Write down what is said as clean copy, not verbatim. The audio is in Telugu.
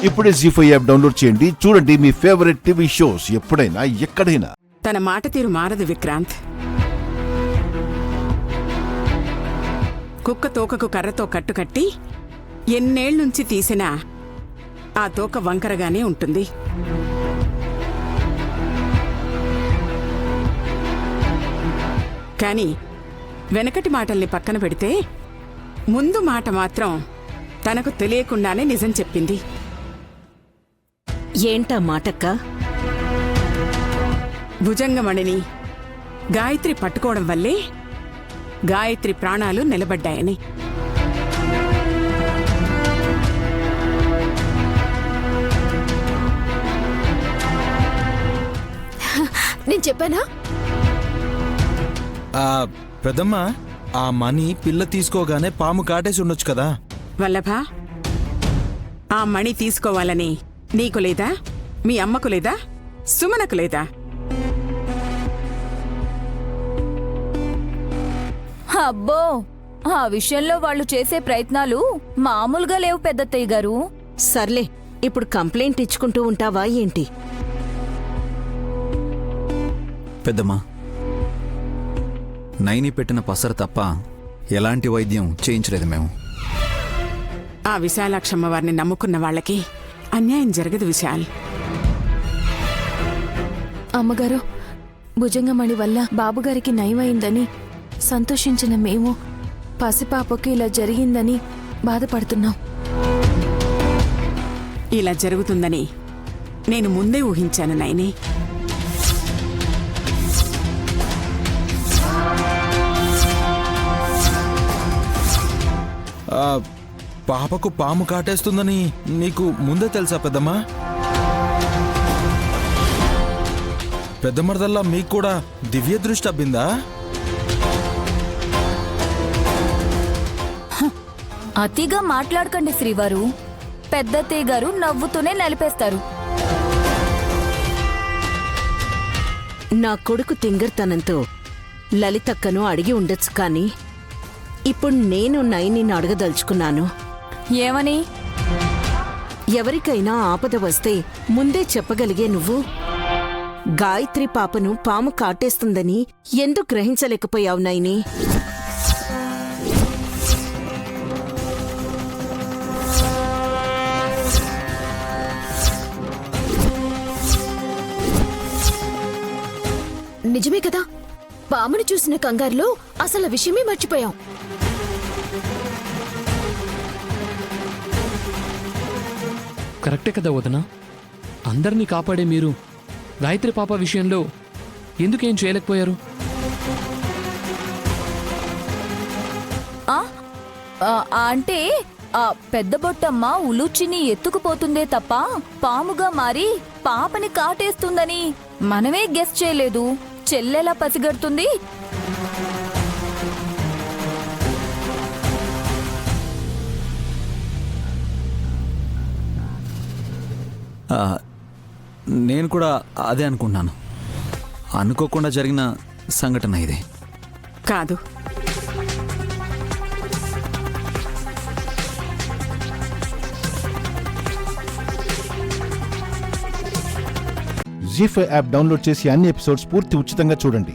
ఇప్పుడే జీ5 యాప్ డౌన్లోడ్ చేయండి. చూడండి మీ ఫేవరెట్ టీవీ షోస్ ఎప్పుడైనా ఎక్కడైనా. తన మాట తీరు మారదు విక్రాంత్. కుక్క తోకకు కర్రతో కట్టుకట్టి ఎన్నేళ్లుంచి తీసినా ఆ తోక వంకరగానే ఉంటుంది. కాని వెనకటి మాటల్ని పక్కన పెడితే ముందు మాట మాత్రం తనకు తెలియకుండానే నిజం చెప్పింది. ఏంటా మాటక్క? భుజంగమణిని గాయత్రి పట్టుకోవడం వల్లే గాయత్రి ప్రాణాలు నిలబడ్డాయని. నేను చెప్పానా? పెద్దమ్మ, ఆ మణి పిల్ల తీసుకోగానే పాము కాటేసి ఉండొచ్చు కదా. వల్లభా, ఆ మణి తీసుకోవాలని నీకు లేదా? మీ అమ్మకు లేదా? సుమనకు లేదా? అబ్బో, ఆ విషయంలో వాళ్ళు చేసే ప్రయత్నాలు మామూలుగా లేవు పెద్దత్తయ్య గారు. సర్లే, ఇప్పుడు కంప్లైంట్ ఇచ్చుకుంటూ ఉంటావా ఏంటి? పెద్దమ్మా, నైని పెట్టిన పసర తప్ప ఎలాంటి వైద్యం చేయించలేదు మేము. ఆ విశాలాక్షమ్మ వారిని నమ్ముకున్న వాళ్ళకి అన్యాయం జరగదు విశాల్. అమ్మగారు, భుజంగమణి వల్ల బాబుగారికి నయమైందని సంతోషించిన మేము పసిపాపకు ఇలా జరిగిందని బాధపడుతున్నాం. ఇలా జరుగుతుందని నేను ముందే ఊహించాను నైని. పాపకు పాము కాటేస్తుందని నీకు ముందే తెలుసా పెద్దమ్మా? పెద్దమ్మదల్లా మీకు కూడా దివ్య దృష్టి అబ్బిందా? అతిగా మాట్లాడకండి శ్రీవారు. పెద్దత్తయ్య గారు నవ్వుతూనే నలిపేస్తారు. నా కొడుకు తింగర్తనంతో లలితక్కను అడిగి ఉండొచ్చు, కానీ ఇప్పుడు నేను నైనిని అడగదలుచుకున్నాను. ఏమని? ఎవరికైనా ఆపద వస్తే ముందే చెప్పగలిగే నువ్వు గాయత్రి పాపను పాము కాటేస్తుందని ఎందుకు గ్రహించలేకపోయావు నైని? నిజమే కదా, పాముని చూసిన కంగారులో అసలు విషయమే మర్చిపోయాం. కరెక్టే కదా వదనా. అందరినీ కాపాడే మీరు గాయత్రి పాప విషయంలో ఎందుకేం చేయలేకపోయారు? అంటే ఆ పెద్ద బొట్టమ్మ ఉలుచిని ఎత్తుకుపోతుందే తప్ప పాముగా మారి పాపని కాటేస్తుందని మనమే గెస్ చేయలేదు. చెల్లెలా పసిగడుతుంది? నేను కూడా అదే అనుకున్నాను. అనుకోకుండా జరిగిన సంఘటన ఇది కాదు. జీ5 యాప్ డౌన్లోడ్ చేసి అన్ని ఎపిసోడ్స్ పూర్తి ఉచితంగా చూడండి.